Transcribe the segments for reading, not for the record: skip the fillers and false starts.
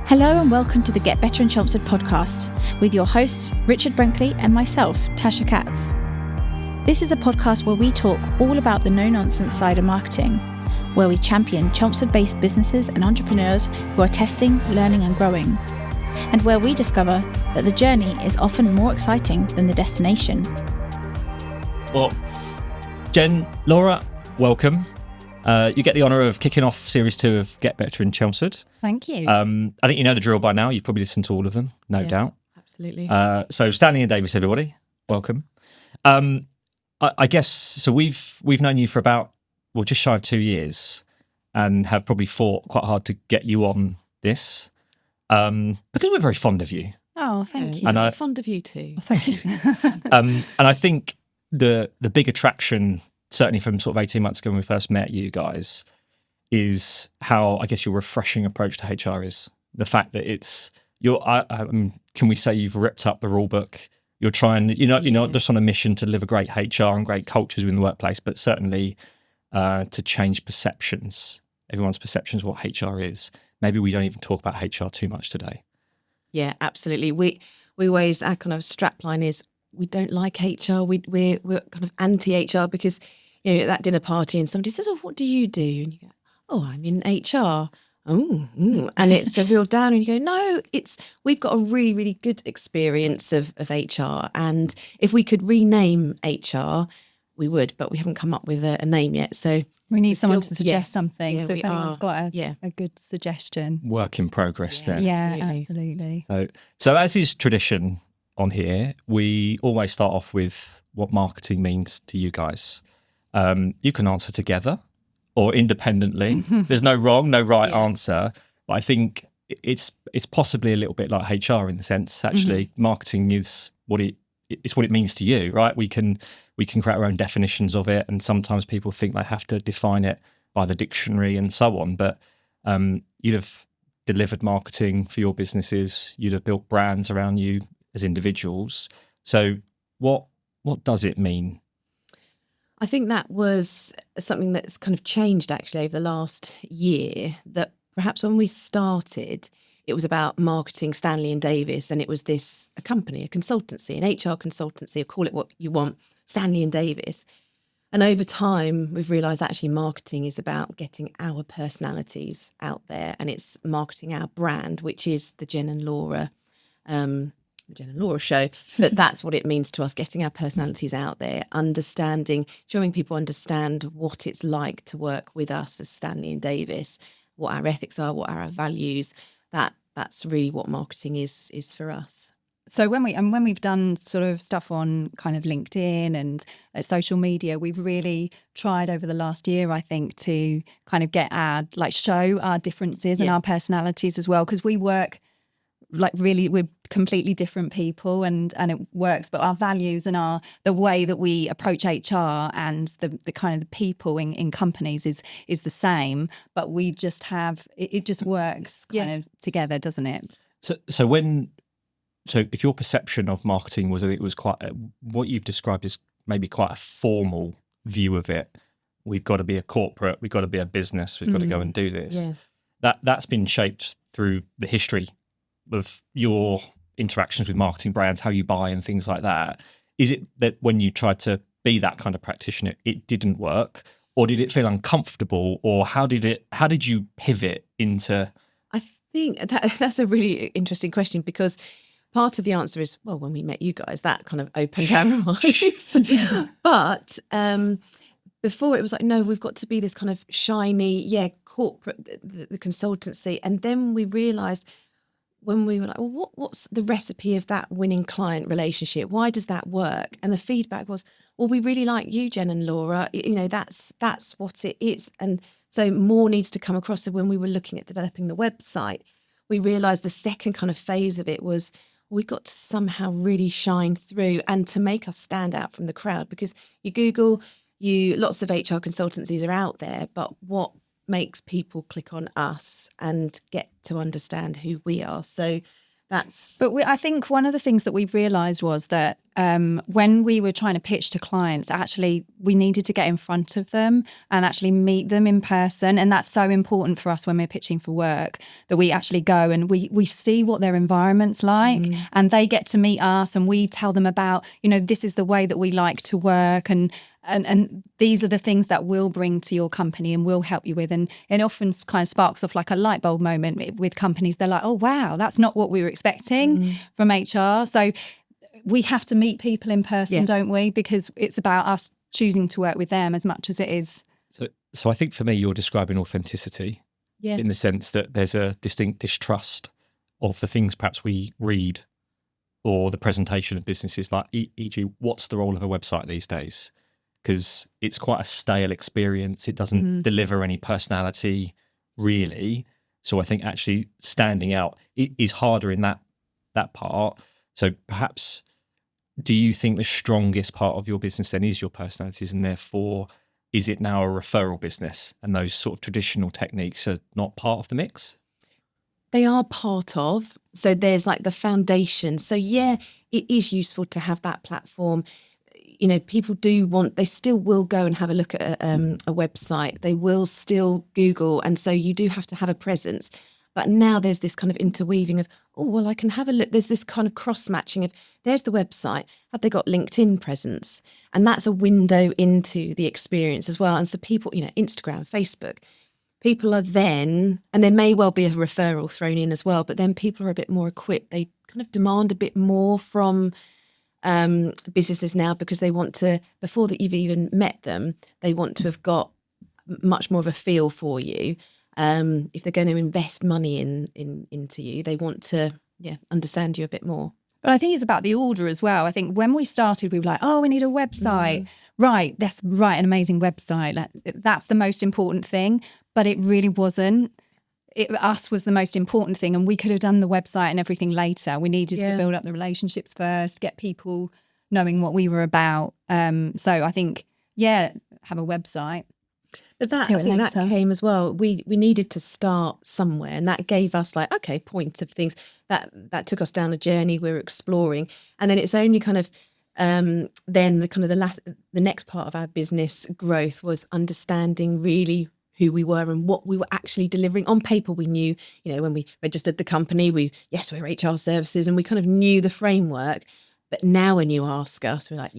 Hello and welcome to the Get Better in Chelmsford podcast with your hosts Richard Brinkley and myself, Tasha Katz. This is the podcast where we talk all about the no-nonsense side of marketing, where we champion Chelmsford-based businesses and entrepreneurs who are testing, learning and growing, and where we discover that the journey is often more exciting than the destination. Well, Jen, Laura, welcome. You get the honour of kicking off Series 2 of Get Better in Chelmsford. Thank you. I think you know the drill by now. You've probably listened to all of them, no doubt. Absolutely. So Stanley and Davis, everybody, welcome. I guess, so we've known you for about, just shy of 2 years and have probably fought quite hard to get you on this because we're very fond of you. Oh, thank you. And I'm fond of you too. Thank you. And I think the big attraction, certainly from sort of 18 months ago when we first met you guys, is how, I guess, your refreshing approach to HR is. The fact that it's, can we say you've ripped up the rule book? You're trying, you're not just on a mission to deliver great HR and great cultures within the workplace, but certainly to change perceptions, everyone's perceptions of what HR is. Maybe we don't even talk about HR too much today. Yeah, absolutely. We always, our kind of strapline is, we don't like HR. We're kind of anti-HR because, at that dinner party and somebody says, "Oh, what do you do?" And you go, "Oh, I'm in HR." And it's a real down, and you go, "No, we've got a really, really good experience of HR, and if we could rename HR, we would, but we haven't come up with a name yet." So we need someone to suggest something. Yeah, so if anyone's got a good suggestion, Work in progress there. Yeah, absolutely. So as is tradition on here, we always start off with what marketing means to you guys. You can answer together or independently. There's no wrong, no right answer. But I think it's possibly a little bit like HR in the sense, actually, marketing is it's what it means to you, right? We can create our own definitions of it, and sometimes people think they have to define it by the dictionary and so on. But you'd have delivered marketing for your businesses, you'd have built brands around you as individuals. So what does it mean? I think that was something that's kind of changed actually over the last year, that perhaps when we started, it was about marketing Stanley and Davis, and it was a company, a consultancy, an HR consultancy, or call it what you want, Stanley and Davis. And over time, we've realised actually marketing is about getting our personalities out there, and it's marketing our brand, which is the Jen and Laura show. But that's what it means to us, getting our personalities out there, showing people understand what it's like to work with us as Stanley and Davis, what our ethics are, what are our values. That's really what marketing is for us. So when we've done sort of stuff on kind of LinkedIn and social media, we've really tried over the last year, I think, to kind of show our differences and our personalities as well, because we work we're completely different people, and it works, but our values and the way that we approach HR and the kind of the people in companies is the same, but we just have it just works kind of together, doesn't it? So if your perception of marketing was that it was quite what you've described is maybe quite a formal view of it, we've got to be a corporate, we've got to be a business, we've got to go and do this. Yeah. That's been shaped through the history of your interactions with marketing brands, how you buy and things like that. Is it that when you tried to be that kind of practitioner, it didn't work, or did it feel uncomfortable, or how did you pivot into? I think that's a really interesting question, because part of the answer is, well, when we met you guys, that kind of opened our eyes. But before it was like, no, we've got to be this kind of shiny, corporate, the consultancy. And then we realised, when we were like, well, what's the recipe of that winning client relationship? Why does that work? And the feedback was, well, we really like you, Jen and Laura. That's what it is. And so more needs to come across. So when we were looking at developing the website, we realised the second kind of phase of it was, we got to somehow really shine through and to make us stand out from the crowd, because you Google, lots of HR consultancies are out there, but what makes people click on us and get to understand who we are? So But I think one of the things that we've realised was that when we were trying to pitch to clients, actually we needed to get in front of them and actually meet them in person. And that's so important for us when we're pitching for work, that we actually go and we see what their environment's like, and they get to meet us, and we tell them about, this is the way that we like to work, and these are the things that we'll bring to your company and we'll help you with. And it often kind of sparks off like a light bulb moment with companies. They're like, oh, wow, that's not what we were expecting from HR. So we have to meet people in person, don't we? Because it's about us choosing to work with them as much as it is. So I think for me, you're describing authenticity in the sense that there's a distinct distrust of the things perhaps we read or the presentation of businesses, like e.g. what's the role of a website these days? Because it's quite a stale experience. It doesn't deliver any personality, really. So I think actually standing out is harder in that part. So perhaps, do you think the strongest part of your business then is your personalities, and therefore is it now a referral business and those sort of traditional techniques are not part of the mix? They are part of. So there's like the foundation. So it is useful to have that platform. People they still will go and have a look at a website. They will still Google. And so you do have to have a presence. But now there's this kind of interweaving of, I can have a look. There's this kind of cross-matching of, there's the website. Have they got LinkedIn presence? And that's a window into the experience as well. And so people, Instagram, Facebook, people are then, and there may well be a referral thrown in as well, but then people are a bit more equipped. They kind of demand a bit more from businesses now, because they want to, before that you've even met them, they want to have got much more of a feel for you. If they're going to invest money into you, they want to understand you a bit more. But I think it's about the order as well. I think when we started, we were like, we need a website. Right, let's write an amazing website. That's the most important thing. But it really wasn't. Us was the most important thing, and we could have done the website and everything later. We needed to build up the relationships first, get people knowing what we were about. So I think, have a website. But I think that came as well. We needed to start somewhere, and that gave us point of things that took us down a journey we were exploring. And then it's only kind of then the next part of our business growth was understanding really who we were and what we were actually delivering. On paper, we knew, when we registered the company, we're HR services, and we kind of knew the framework. But now when you ask us, we're like,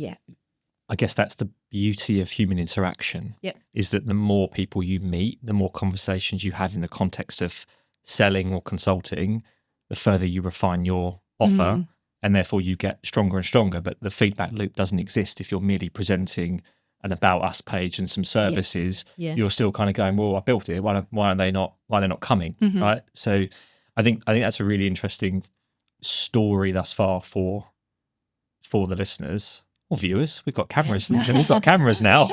I guess that's the beauty of human interaction, is that the more people you meet, the more conversations you have in the context of selling or consulting, the further you refine your offer, and therefore you get stronger and stronger. But the feedback loop doesn't exist if you're merely presenting an about us page and some services. You're still kind of going, well, I built it. Why are they not coming? Right. So I think that's a really interesting story thus far for the listeners or viewers. We've got cameras. We've got cameras now.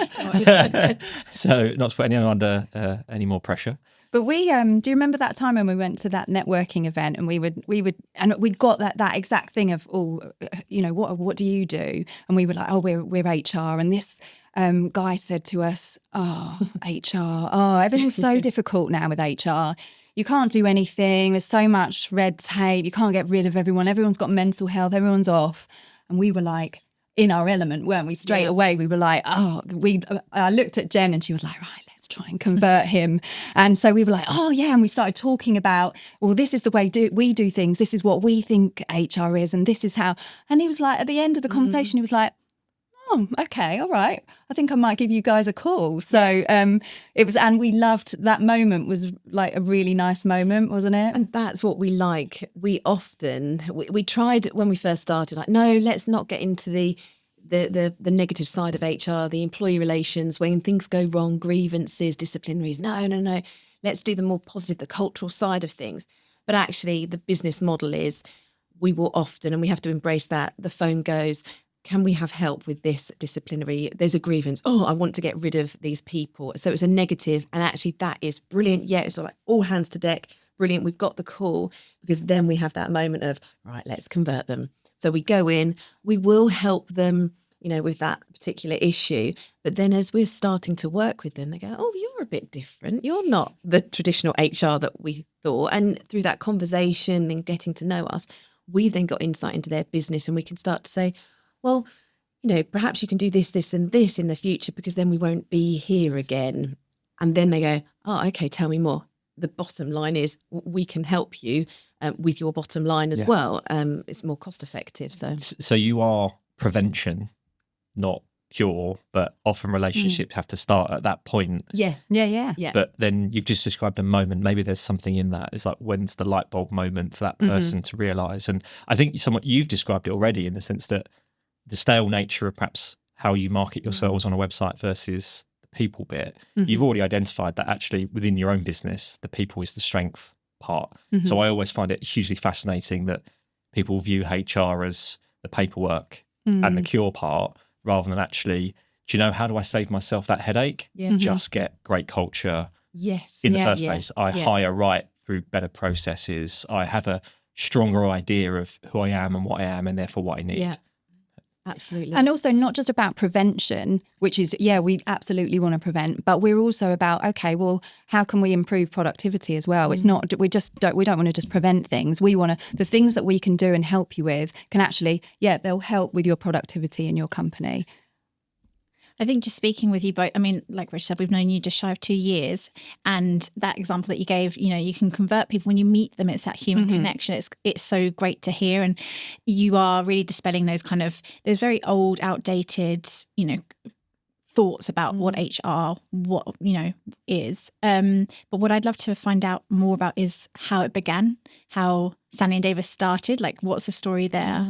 So not to put anyone under any more pressure. But we do you remember that time when we went to that networking event, and we got that exact thing of, what do you do? And we were like, we're HR, and this guy said to us, HR, everything's so difficult now with HR. You can't do anything. There's so much red tape. You can't get rid of everyone. Everyone's got mental health. Everyone's off. And we were like, in our element, weren't we? Straight away, we were like, I looked at Jen and she was like, right, let's try and convert him. And so we were like, and we started talking about, well, this is the way we do things. This is what we think HR is, and this is how. And he was like, at the end of the conversation, he was like, okay, all right. I think I might give you guys a call. So it was, and we loved that moment. Was like a really nice moment, wasn't it? And that's what we like. We often we tried when we first started, like, no, let's not get into the negative side of HR, the employee relations, when things go wrong, grievances, disciplinaries. No. Let's do the more positive, the cultural side of things. But actually, the business model is we will often, and we have to embrace that. The phone goes, can we have help with this disciplinary? There's a grievance. I want to get rid of these people. So it's a negative. And actually that is brilliant. Yeah, it's like all hands to deck. Brilliant. We've got the call, because then we have that moment of, right, let's convert them. So we go in, we will help them, with that particular issue. But then as we're starting to work with them, they go, you're a bit different. You're not the traditional HR that we thought. And through that conversation and getting to know us, we've then got insight into their business, and we can start to say, well, perhaps you can do this, this and this in the future, because then we won't be here again. And then they go, oh, okay, tell me more. The bottom line is we can help you with your bottom line as well. It's more cost effective. So you are prevention, not cure, but often relationships have to start at that point. Yeah. But then you've just described a moment. Maybe there's something in that. It's like, when's the light bulb moment for that person to realise? And I think somewhat you've described it already, in the sense that the stale nature of perhaps how you market yourselves on a website versus the people bit. You've already identified that actually within your own business, the people is the strength part. So I always find it hugely fascinating that people view HR as the paperwork and the cure part, rather than actually, do you know, how do I save myself that headache? Just get great culture in the first place. I hire right through better processes. I have a stronger idea of who I am and what I am, and therefore what I need. Yeah, absolutely. And also not just about prevention, which is, we absolutely want to prevent, but we're also about, okay, well, how can we improve productivity as well? It's not, we don't want to just prevent things. We want to, the things that we can do and help you with can actually, they'll help with your productivity in your company. I think just speaking with you both, I mean, like Rich said, we've known you just shy of 2 years, and that example that you gave, you can convert people when you meet them. It's that human connection. It's so great to hear, and you are really dispelling those those very old, outdated, thoughts about what HR, is. But what I'd love to find out more about is how it began, how Stanley and Davis started. Like, what's the story there?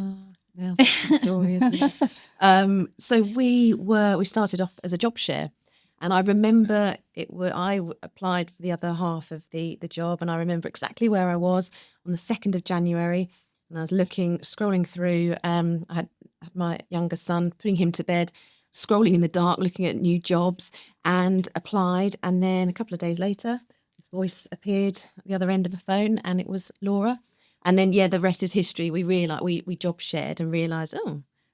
Well, that's the story, isn't it? So we started off as a job share, and I remember I applied for the other half of the job, and I remember exactly where I was on the 2nd of January, and I was scrolling through. I had my younger son, putting him to bed, scrolling in the dark, looking at new jobs, and applied. And then a couple of days later, his voice appeared at the other end of a phone, and it was Laura. And then, the rest is history. We realised we job shared and realised,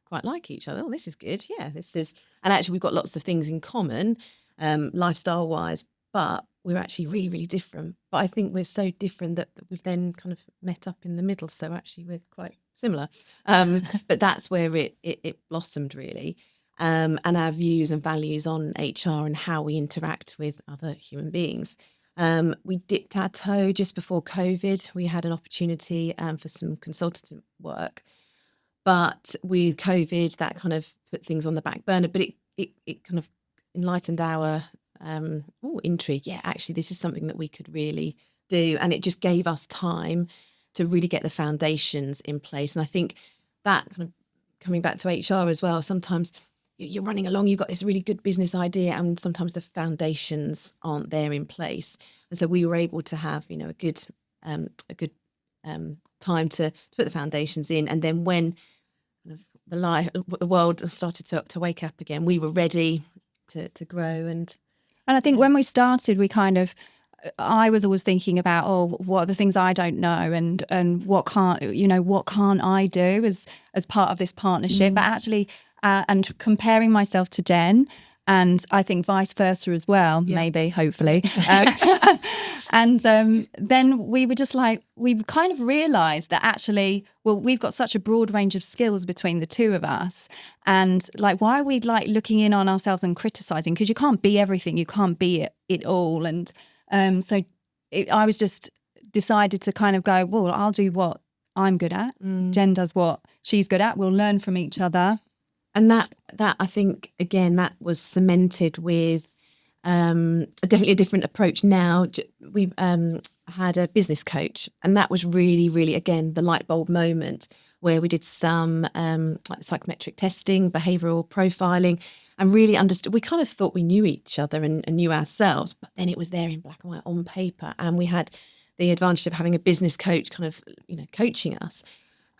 quite like each other. Oh, this is good. Yeah, this is. And actually, we've got lots of things in common, lifestyle wise, but we're actually really, really different. But I think we're so different that we've then kind of met up in the middle. So actually, we're quite similar. But that's where it blossomed, really. And our views and values on HR and how we interact with other human beings. We dipped our toe just before COVID. We had an opportunity for some consultative work, but with COVID, that kind of put things on the back burner. But it kind of enlightened our intrigue. Yeah, actually, this is something that we could really do, and it just gave us time to really get the foundations in place. And I think that kind of coming back to HR as well, sometimes you're running along, you've got this really good business idea, and sometimes the foundations aren't there in place. And so we were able to have, a good time to put the foundations in. And then when the world started to wake up again, we were ready to grow. And I think when we started, I was always thinking about, what are the things I don't know, and what can't I do as part of this partnership? But actually, and comparing myself to Jen, and I think vice versa as well, maybe, hopefully. And then we were just like, we've kind of realised that actually, we've got such a broad range of skills between the two of us. And like, why are we like looking in on ourselves and criticising? Because you can't be everything, you can't be it all. And I was just decided to kind of go, well, I'll do what I'm good at. Jen does what she's good at. We'll learn from each other. And that I think, again, that was cemented with definitely a different approach now. We had a business coach, and that was really, really, again, the light bulb moment where we did some like psychometric testing, behavioural profiling, and really understood. We kind of thought we knew each other and knew ourselves, but then it was there in black and white on paper, and we had the advantage of having a business coach kind of, coaching us.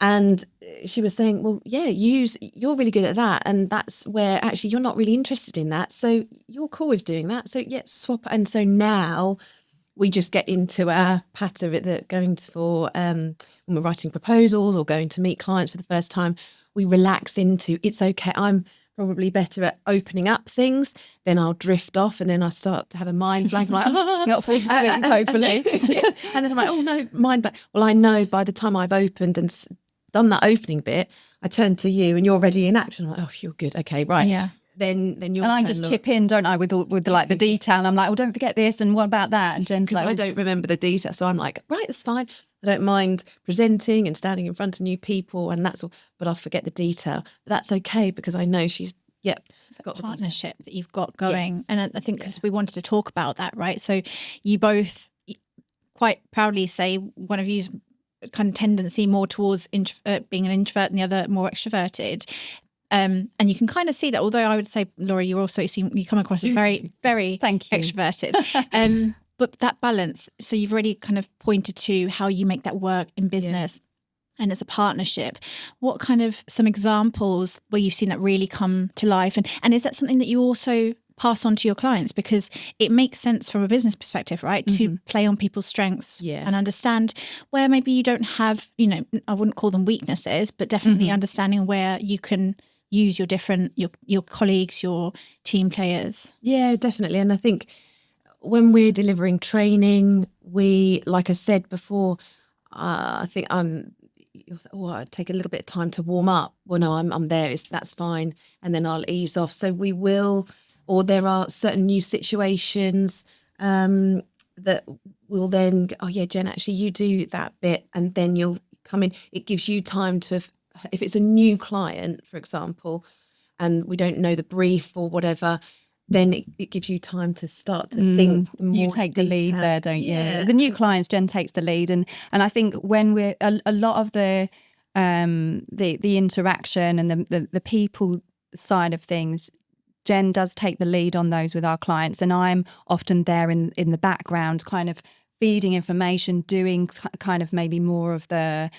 And she was saying, well, you're really good at that. And that's where actually you're not really interested in that. So you're cool with doing that. So swap. And so now we just get into our pattern that going for when we're writing proposals or going to meet clients for the first time, we relax into, it's okay. I'm probably better at opening up things, then I'll drift off, and then I start to have a mind blank, like, not fall asleep, hopefully. And then I'm like, oh no, mind blank. Well, I know by the time I've opened and done that opening bit, I turn to you and you're already in action. I'm like, oh, you're good. Okay, right. Yeah. Then you're. And I just chip in, don't I, with like the detail. And I'm like, oh, don't forget this, and what about that? And Jen's like, I don't remember the detail, so I'm like, right, it's fine. I don't mind presenting and standing in front of new people, and that's all. But I'll forget the detail. But that's okay because I know she's it's a got the partnership that you've got going. Yes. And I think because we wanted to talk about that, right? So you both quite proudly say one of you's kind of tendency more towards being an introvert and the other more extroverted. And you can kind of see that, although I would say, Laura, you come across as very, very Thank you. extroverted. But that balance, so you've already kind of pointed to how you make that work in business and as a partnership. What kind of some examples where you've seen that really come to life? And is that something that you also pass on to your clients? Because it makes sense from a business perspective, right? To play on people's strengths and understand where maybe you don't have, I wouldn't call them weaknesses, but definitely understanding where you can use your different, your colleagues, your team players. Yeah, definitely. And I think when we're delivering training, we, like I said before, I think you'll say, oh, I take a little bit of time to warm up. Well, no, I'm there. That's fine. And then I'll ease off. So we will, or there are certain new situations that will then, oh yeah, Jen, actually you do that bit. And then you'll come in. It gives you time to, if it's a new client, for example, and we don't know the brief or whatever, then it gives you time to start to think more. You take the lead there, don't you? Yeah. The new clients, Jen takes the lead, and I think when we're a lot of the interaction and the people side of things, Jen does take the lead on those with our clients, and I'm often there in the background, kind of feeding information, doing kind of maybe more of the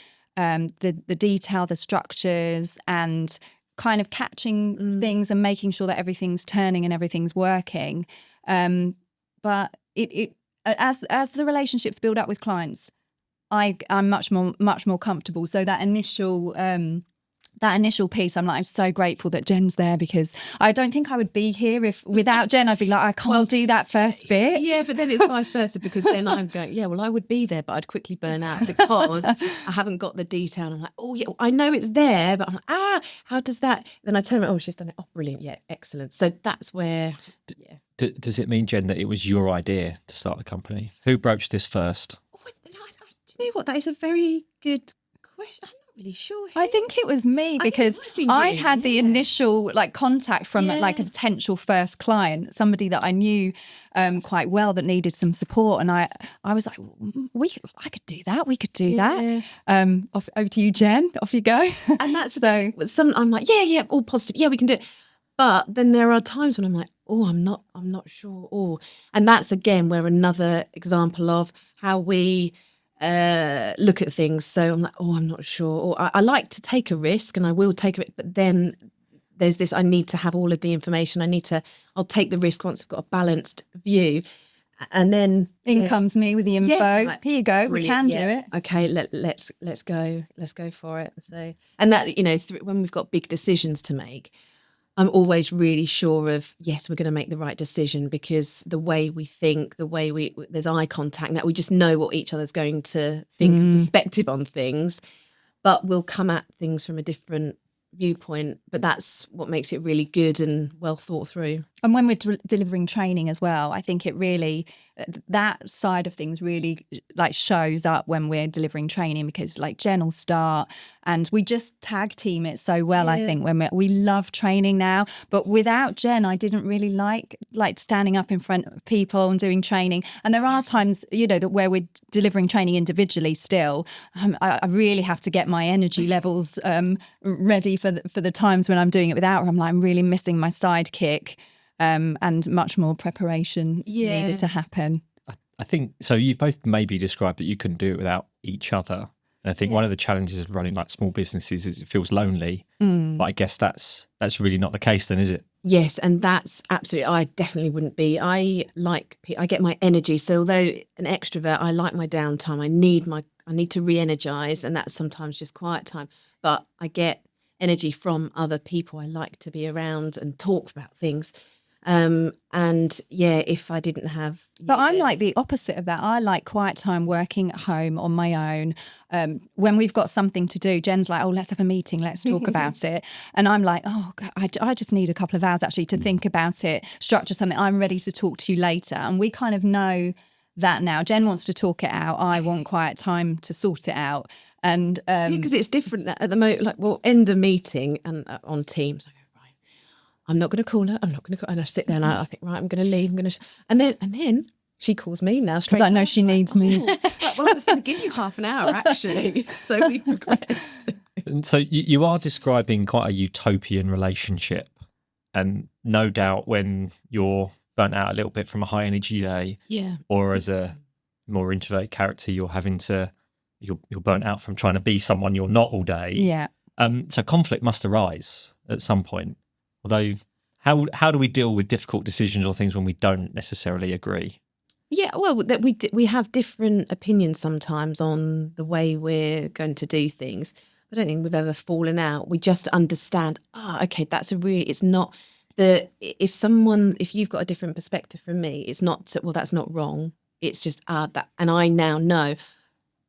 detail, the structures, and kind of catching things and making sure that everything's turning and everything's working. But it as the relationships build up with clients, I'm much more comfortable. So that initial piece, I'm so grateful that Jen's there, because I don't think I would be here if without Jen. I'd be like, I can't do that first bit. Yeah, but then it's vice versa, because then I'm going, yeah, well, I would be there, but I'd quickly burn out because I haven't got the detail. I'm like, oh yeah, I know it's there, but I'm like, how does that? Then I turn around, oh, she's done it. Oh, brilliant, yeah, excellent. So that's where, yeah. Does it mean, Jen, that it was your idea to start the company? Who broached this first? Oh, do you know what? That is a very good question. I'm not really sure. I think it was me, because I'd had the initial contact from a potential first client, somebody that I knew quite well that needed some support, and I was like, I could do that. We could do that. Over to you, Jen. Off you go. And that's I'm like, yeah, all positive. Yeah, we can do it. But then there are times when I'm like, oh, I'm not sure. Oh, and that's again where another example of how we look at things. So I'm like, oh, I'm not sure. Or I like to take a risk, and I will take it, but then there's this, I need to have all of the information. I'll take the risk once I've got a balanced view. And then in comes me with the info. Yes, here you go. We can do it. Okay, let's go for it. So, and that, when we've got big decisions to make, I'm always really sure of, yes, we're going to make the right decision, because the way we think, there's eye contact. Now we just know what each other's going to think, perspective on things, but we'll come at things from a different viewpoint. But that's what makes it really good and well thought through. And when we're delivering training as well, I think it really, that side of things really shows up when we're delivering training, because Jen will start and we just tag team it so well. I think when we love training now, but without Jen, I didn't really like standing up in front of people and doing training. And there are times, that where we're delivering training individually still, I really have to get my energy levels ready for the times when I'm doing it without her. I'm really missing my sidekick. And much more preparation needed to happen. I think so. You've both maybe described that you couldn't do it without each other. And I think one of the challenges of running small businesses is it feels lonely. But I guess that's really not the case then, is it? Yes, and that's absolutely, I definitely wouldn't be. I get my energy. So although an extrovert, I like my downtime. I need to re-energize, and that's sometimes just quiet time. But I get energy from other people. I like to be around and talk about things. And yeah, if I didn't have, But I'm like the opposite of that. I like quiet time working at home on my own. When we've got something to do, Jen's like, oh, let's have a meeting, let's talk about it. And I'm like, oh, God, I just need a couple of hours actually to think about it, structure something. I'm ready to talk to you later. And we kind of know that now. Jen wants to talk it out. I want quiet time to sort it out. And because it's different at the moment. Like we'll end a meeting and on Teams, I go, right, I'm not going to call her. I'm not going to call. And I sit there and I think, right, I'm going to leave. I'm going to, and then she calls me now straight. Because I know she needs me. Well, I was going to give you half an hour actually. So we progressed. And so you are describing quite a utopian relationship, and no doubt when you're burnt out a little bit from a high energy day, or as a more introverted character, you're burnt out from trying to be someone you're not all day. Yeah. So conflict must arise at some point. Although, how do we deal with difficult decisions or things when we don't necessarily agree? Yeah, well, that we have different opinions sometimes on the way we're going to do things. I don't think we've ever fallen out. We just understand. Okay, it's not the if you've got a different perspective from me, it's not well. That's not wrong. It's just that, and I now know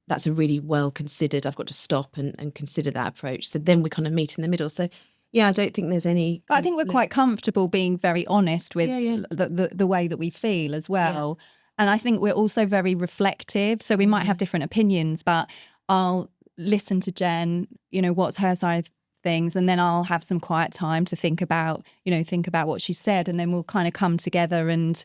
that's a really well considered. I've got to stop and consider that approach. So then we kind of meet in the middle. So. Yeah, I don't think there's any. But I think we're quite comfortable being very honest with the way that we feel as well. Yeah. And I think we're also very reflective. So we might have different opinions, but I'll listen to Jen, what's her side of things. And then I'll have some quiet time to think about what she said. And then we'll kind of come together and,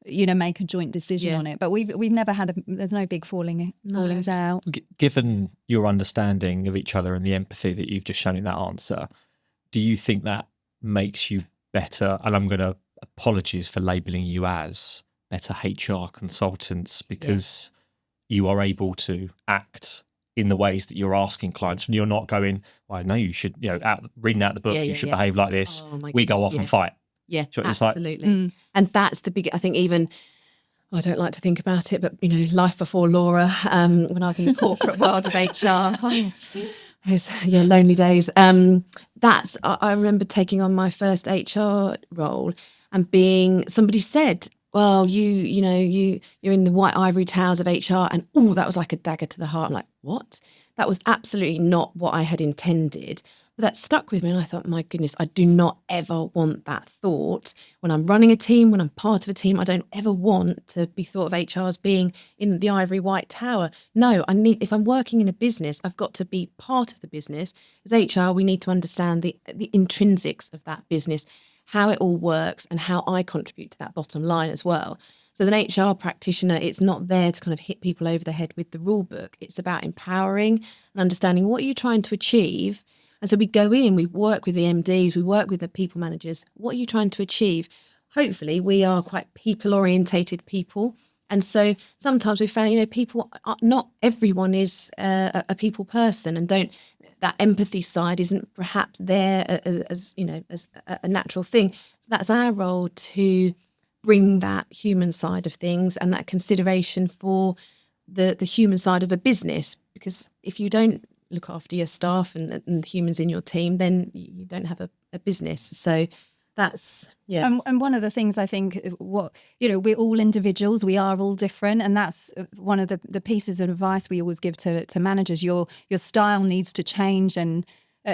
make a joint decision on it. But we've never had, there's no big fallings out. Given your understanding of each other and the empathy that you've just shown in that answer, do you think that makes you better? And I'm going to apologies for labelling you as better HR consultants because you are able to act in the ways that you're asking clients, and you're not going, well, I know you should, reading out the book, you should behave like this. We go off and fight. Yeah, absolutely. And that's the big, I think even, I don't like to think about it, but, life before Laura, when I was in the corporate world of HR, those lonely days. I remember taking on my first HR role and somebody said, well, you're in the white ivory towers of HR, and that was like a dagger to the heart. I'm like, what? That was absolutely not what I had intended. But that stuck with me, and I thought, my goodness, I do not ever want that thought. When I'm running a team, when I'm part of a team, I don't ever want to be thought of HR as being in the ivory white tower. No, if I'm working in a business, I've got to be part of the business. As HR, we need to understand the intrinsics of that business, how it all works, and how I contribute to that bottom line as well. So as an HR practitioner, it's not there to kind of hit people over the head with the rule book. It's about empowering and understanding what you're trying to achieve. And so we go in, we work with the MDs, we work with the people managers. What are you trying to achieve? Hopefully, we are quite people-orientated people. And so sometimes we found, people, not everyone is a people person, and that empathy side isn't perhaps there as a natural thing. So that's our role to bring that human side of things and that consideration for the human side of a business. Because if you don't look after your staff and the humans in your team, then you don't have a business. So that's and one of the things I think we're all individuals, we are all different, and that's one of the pieces of advice we always give to managers. Your style needs to change, and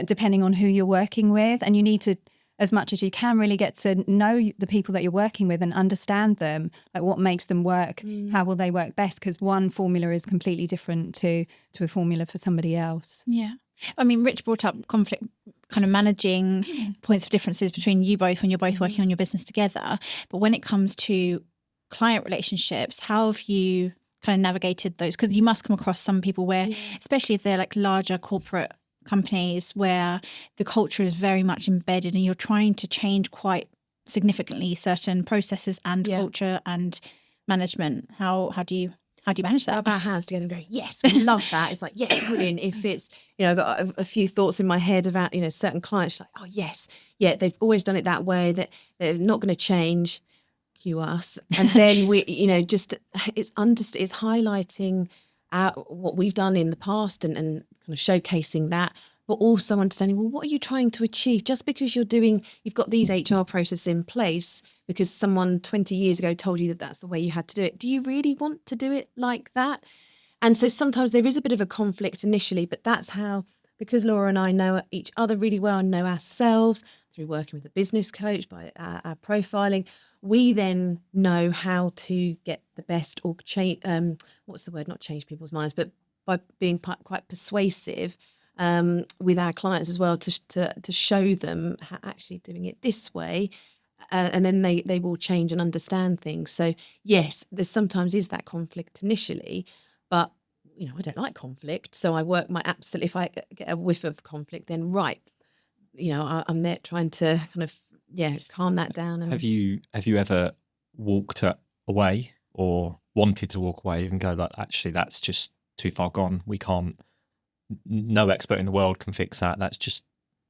depending on who you're working with, and you need to, as much as you can, really get to know the people that you're working with and understand them, like what makes them work, how will they work best, because one formula is completely different to a formula for somebody else. Yeah. I mean, Rich brought up conflict, kind of managing points of differences between you both when you're both working on your business together. But when it comes to client relationships, how have you kind of navigated those? Because you must come across some people where, especially if they're like larger corporate companies where the culture is very much embedded and you're trying to change quite significantly certain processes and culture and management. How do you manage that? Rub our hands together and go, yes, we love that. It's like, yeah, brilliant. If it's, I've got a few thoughts in my head about, certain clients, like, oh yes, yeah, they've always done it that way, that they're not going to change, cue us. And then we, it's highlighting what we've done in the past and kind of showcasing that. but also understanding, well, what are you trying to achieve? Just because you've got these HR processes in place because someone 20 years ago told you that that's the way you had to do it. Do you really want to do it like that? And so sometimes there is a bit of a conflict initially, but that's how, because Laura and I know each other really well and know ourselves through working with a business coach, by our profiling, we then know how to get the best or change, what's the word, not change people's minds, but by being quite persuasive with our clients as well, to show them how actually doing it this way, and then they will change and understand things. So yes, there sometimes is that conflict initially, but I don't like conflict, so I work my absolute. If I get a whiff of conflict, then I'm there trying to kind of calm that down. And Have you ever walked away or wanted to walk away and go, like, actually that's just too far gone, we can't, no expert in the world can fix that, that's just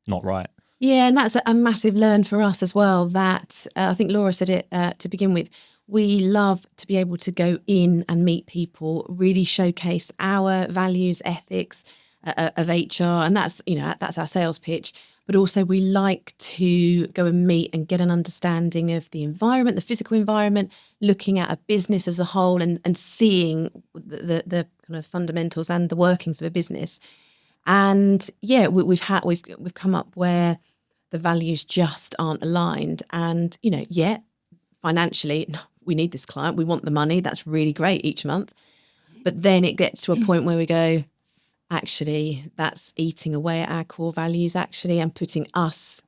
not right? Yeah, and that's a massive learn for us as well, that I think Laura said it to begin with. We love to be able to go in and meet people, really showcase our values, ethics of HR, and that's our sales pitch. But also we like to go and meet and get an understanding of the environment, the physical environment, looking at a business as a whole, and seeing the kind of fundamentals and the workings of a business. And we've come up where the values just aren't aligned, and financially we need this client, we want the money, that's really great each month, but then it gets to a point where we go, actually that's eating away at our core values actually, and putting us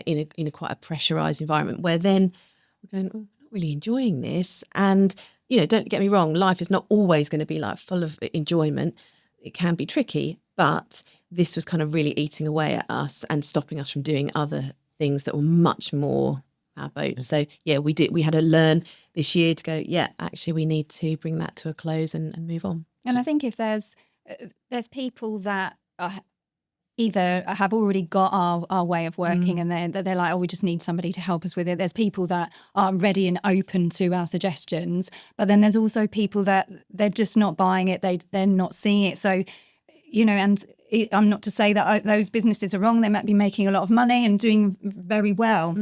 in a quite a pressurized environment where then we're going, I'm not really enjoying this. And don't get me wrong, life is not always going to be like full of enjoyment, it can be tricky, but this was kind of really eating away at us and stopping us from doing other things that were much more our boat. So we had to learn this year to go, actually we need to bring that to a close and move on. And I think if there's people that either have already got our way of working and they're like, oh, we just need somebody to help us with it. There's people that are ready and open to our suggestions, but then there's also people that they're just not buying it, they're not seeing it. So and I'm not to say that those businesses are wrong, they might be making a lot of money and doing very well,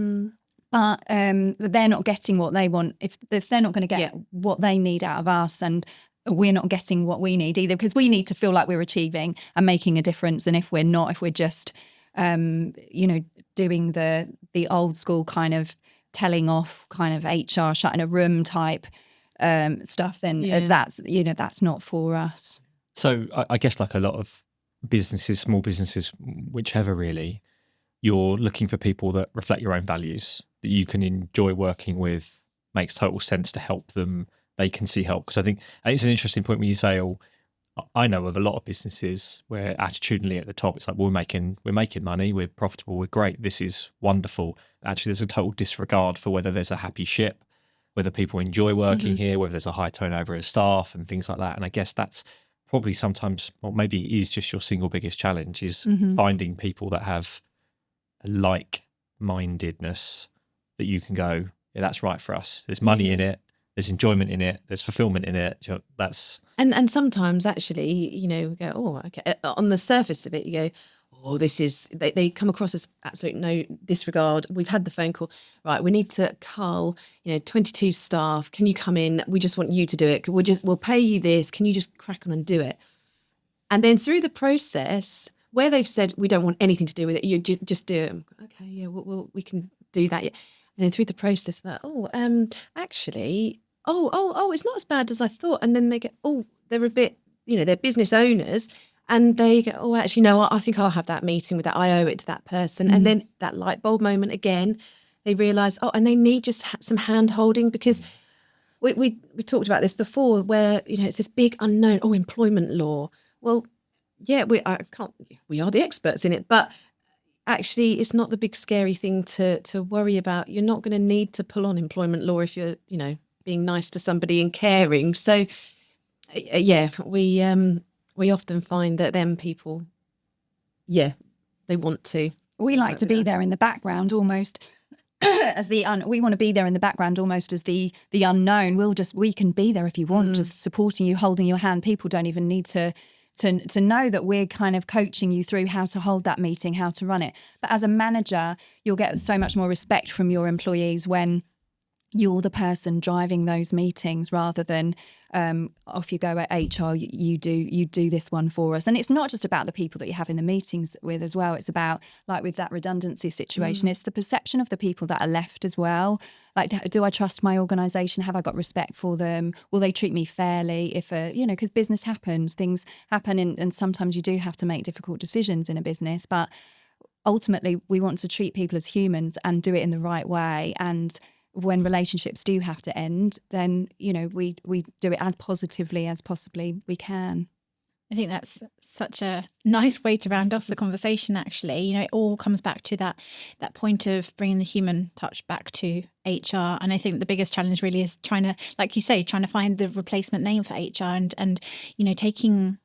but they're not getting what they want. If they're not going to get what they need out of us, and we're not getting what we need either, because we need to feel like we're achieving and making a difference. And if we're not, if we're just doing the old school kind of telling off kind of HR shut in a room type stuff, then that's not for us. So I guess, like a lot of businesses, small businesses, whichever really, you're looking for people that reflect your own values, that you can enjoy working with, makes total sense to help them, they can see help. Because I think it's an interesting point when you say, I know of a lot of businesses where attitudinally at the top, it's like, well, we're making money, we're profitable, we're great, this is wonderful. Actually, there's a total disregard for whether there's a happy ship, whether people enjoy working here, whether there's a high turnover of staff and things like that. And I guess that's probably sometimes, or maybe it is just your single biggest challenge, is finding people that have a like-mindedness that you can go, that's right for us. There's money in it, there's enjoyment in it, there's fulfillment in it. That's and sometimes actually, we go, oh, okay. On the surface of it, you go, oh, this is, they come across as absolute no disregard. We've had the phone call, right, we need to cull, 22 staff. Can you come in? We just want you to do it. We'll pay you this. Can you just crack on and do it? And then through the process, where they've said, we don't want anything to do with it, you just do it. Okay, yeah, we can do that. Yeah. And then through the process, actually, it's not as bad as I thought. And then they get, they're a bit, they're business owners. And they go, oh, actually, no, I think I'll have that meeting with that. I owe it to that person. And then that light bulb moment again, they realise, and they need just some hand holding, because we talked about this before, where, it's this big unknown, employment law. Well, yeah, we are the experts in it, but actually it's not the big scary thing to worry about. You're not going to need to pull on employment law if you're, being nice to somebody and caring. So, we often find that them people, they want to. We like to be there in the background almost as we want to be there in the background almost as the unknown. We can be there if you want, just supporting you, holding your hand. People don't even need to to know that we're kind of coaching you through how to hold that meeting, how to run it. But as a manager, you'll get so much more respect from your employees when you're the person driving those meetings rather than off you go at HR, you do this one for us. And it's not just about the people that you have in the meetings with as well. It's about, like with that redundancy situation, it's the perception of the people that are left as well. Like, do I trust my organisation? Have I got respect for them? Will they treat me fairly? If, because business happens, things happen, and sometimes you do have to make difficult decisions in a business. But ultimately, we want to treat people as humans and do it in the right way. And when relationships do have to end, then, we do it as positively as possibly we can. I think that's such a nice way to round off the conversation, actually. It all comes back to that point of bringing the human touch back to HR. And I think the biggest challenge really is trying to find the replacement name for HR and taking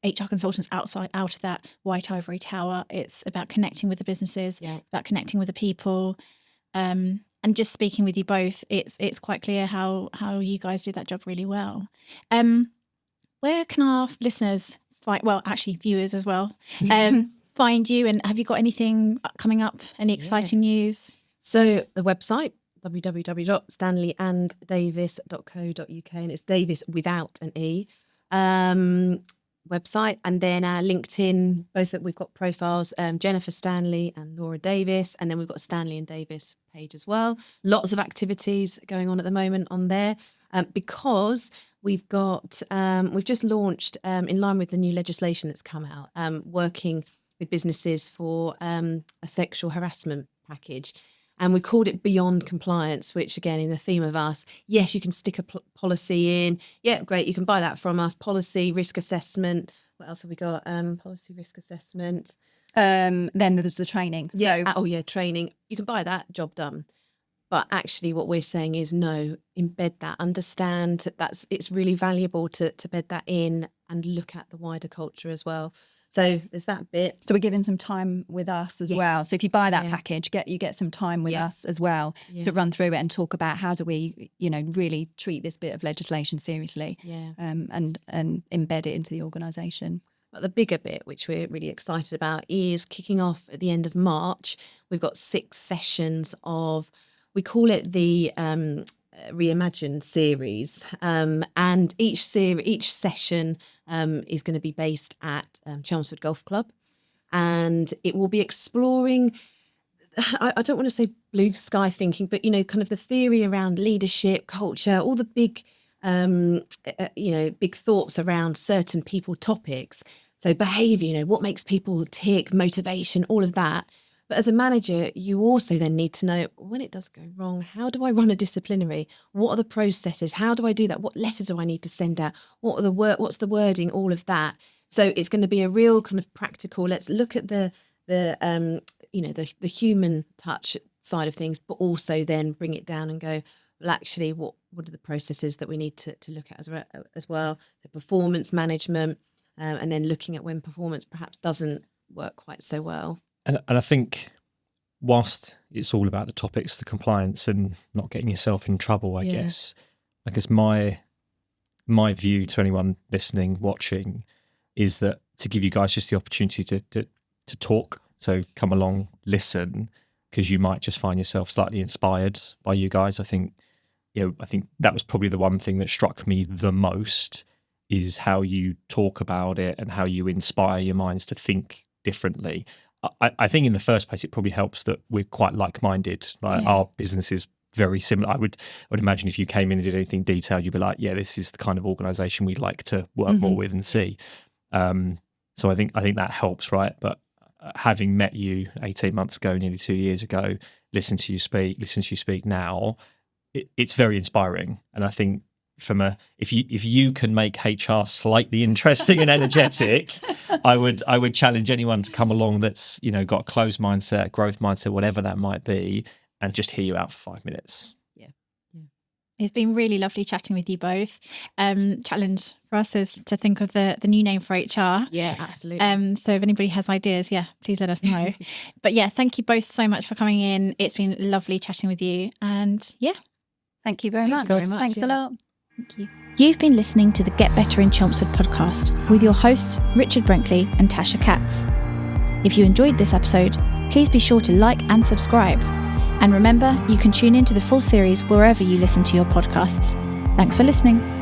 HR consultants out of that white ivory tower. It's about connecting with the businesses. Yeah. It's about connecting with the people. And just speaking with you both, it's quite clear how you guys do that job really well. Where can our listeners viewers as well, find you? And have you got anything coming up? Any exciting news? So the website, www.stanleyanddavis.co.uk, and it's Davis without an E. Website, and then our LinkedIn, we've got profiles, Jennifer Stanley and Laura Davis, and then we've got Stanley and Davis page as well. Lots of activities going on at the moment on there, because we've just launched, in line with the new legislation that's come out, working with businesses for a sexual harassment package. And we called it Beyond Compliance, which, again, in the theme of us, yes, you can stick a policy in. Yeah, great, you can buy that from us. Policy, risk assessment. What else have we got? Policy, risk assessment. Then there's the training. Training. You can buy that, job done. But actually what we're saying is no, embed that, understand that it's really valuable to bed that in and look at the wider culture as well. So there's that bit. So we're giving some time with us as well. So if you buy that package, you get some time with us as well to run through it and talk about how do we, really treat this bit of legislation seriously, and embed it into the organisation. But the bigger bit, which we're really excited about, is kicking off at the end of March. We've got 6 sessions of, we call it the Reimagine series, and each session is going to be based at Chelmsford Golf Club, and it will be exploring, I don't want to say blue sky thinking, but kind of the theory around leadership, culture, all the big big thoughts around certain people topics. So behaviour, what makes people tick, motivation, all of that. But as a manager, you also then need to know when it does go wrong, how do I run a disciplinary? What are the processes? How do I do that? What letter do I need to send out? What's the wording? All of that. So it's going to be a real kind of practical, let's look at the human touch side of things, but also then bring it down and go, well, actually, what are the processes that we need to look at as well? The performance management, and then looking at when performance perhaps doesn't work quite so well. And I think whilst it's all about the topics, the compliance and not getting yourself in trouble, I guess my view to anyone listening, watching, is that to give you guys just the opportunity to talk. So come along, listen, because you might just find yourself slightly inspired by you guys. I think that was probably the one thing that struck me the most, is how you talk about it and how you inspire your minds to think differently. I think in the first place, it probably helps that we're quite like-minded. Our business is very similar. I would imagine if you came in and did anything detailed, you'd be like, yeah, this is the kind of organisation we'd like to work more with and see. So I think that helps, right? But having met you 18 months ago, nearly 2 years ago, listen to you speak now, it's very inspiring. And I think if you can make HR slightly interesting and energetic, I would challenge anyone to come along that's got a closed mindset, growth mindset, whatever that might be, and just hear you out for 5 minutes. Yeah. It's been really lovely chatting with you both. Challenge for us is to think of the new name for HR. Yeah, absolutely. So if anybody has ideas, please let us know. But thank you both so much for coming in. It's been lovely chatting with you, and thank you very much. Thanks a lot. Thank you. You've been listening to the Get Better in Chelmsford podcast with your hosts Richard Brinkley and Tasha Katz. If you enjoyed this episode, please be sure to like and subscribe. And remember, you can tune into the full series wherever you listen to your podcasts. Thanks for listening.